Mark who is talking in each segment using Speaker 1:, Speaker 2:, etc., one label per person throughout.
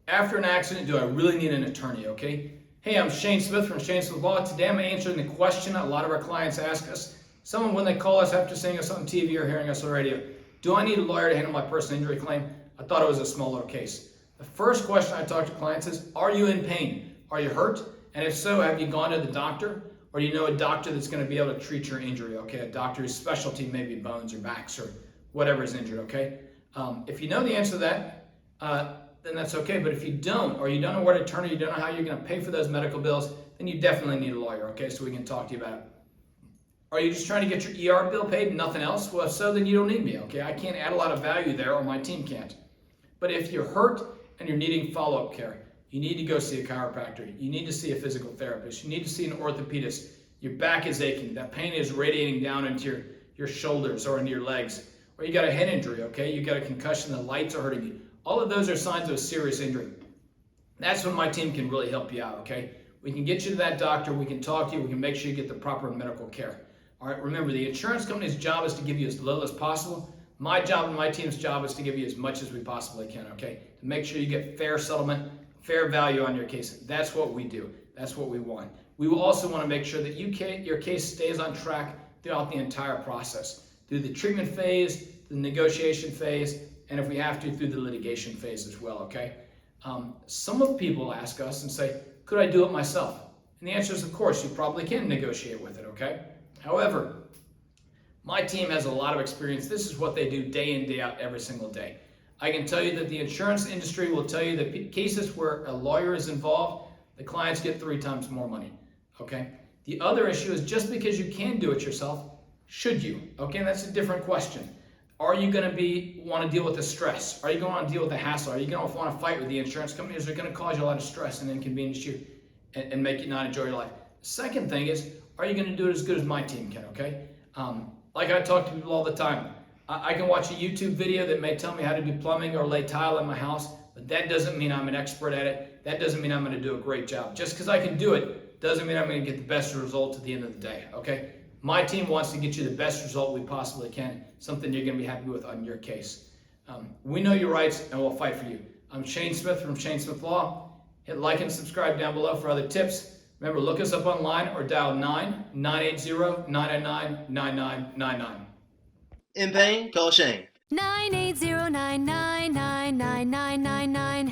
Speaker 1: After an accident, do I really need an attorney, okay? Hey, I'm Shane Smith from Shanesmithlaw. Today I'm answering the question a lot of our clients ask us. Someone, when they call us after seeing us on TV or hearing us on radio, do I need a lawyer to handle my personal injury claim? I thought it was a small little case. The first question I talk to clients is, are you in pain? Are you hurt? And if so, have you gone to the doctor? Or do you know a doctor that's going to be able to treat your injury, okay? A doctor whose specialty may be bones or backs or whatever is injured, okay? If you know the answer to that, then that's okay. But if you don't, or you don't know where to turn, or you don't know how you're going to pay for those medical bills, then you definitely need a lawyer, okay? So we can talk to you about it. Are you just trying to get your ER bill paid and nothing else? Well, if so, then you don't need me, okay? I can't add a lot of value there, or my team can't. But if you're hurt and you're needing follow-up care, you need to go see a chiropractor. You need to see a physical therapist. You need to see an orthopedist. Your back is aching. That pain is radiating down into your shoulders or into your legs. Or you got a head injury, okay? You got a concussion, the lights are hurting you. All of those are signs of a serious injury. That's when my team can really help you out, okay? We can get you to that doctor. We can talk to you. We can make sure you get the proper medical care. All right, remember, the insurance company's job is to give you as little as possible. My job and my team's job is to give you as much as we possibly can, okay? To make sure you get fair settlement, fair value on your case. That's what we do. That's what we want. We will also want to make sure that your case stays on track throughout the entire process, through the treatment phase, the negotiation phase, and if we have to, through the litigation phase as well, okay? Some of people ask us and say, could I do it myself? And the answer is, of course, you probably can negotiate with it, okay? However, my team has a lot of experience. This is what they do day in, day out, every single day. I can tell you that the insurance industry will tell you that cases where a lawyer is involved, the clients get 3 times more money, okay? The other issue is, just because you can do it yourself, should you? Okay, and that's a different question. Are you going to want to deal with the stress? Are you going to want to deal with the hassle? Are you going to want to fight with the insurance companies? Are going to cause you a lot of stress and inconvenience you and make you not enjoy your life? Second thing is, are you going to do it as good as my team can, okay? Like I talk to people all the time. I can watch a YouTube video that may tell me how to do plumbing or lay tile in my house, but that doesn't mean I'm an expert at it. That doesn't mean I'm going to do a great job. Just because I can do it doesn't mean I'm going to get the best result at the end of the day, okay? My team wants to get you the best result we possibly can, something you're going to be happy with on your case. We know your rights, and we'll fight for you. I'm Shane Smith from Shanesmithlaw. Hit like and subscribe down below for other tips. Remember, look us up online or dial 9-980-999-9999.
Speaker 2: In pain? Call Shane.
Speaker 3: 980-999-9999.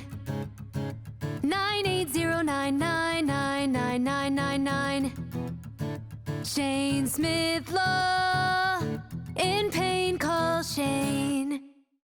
Speaker 3: 980-999-9999. Shanesmithlaw. In pain, call Shane.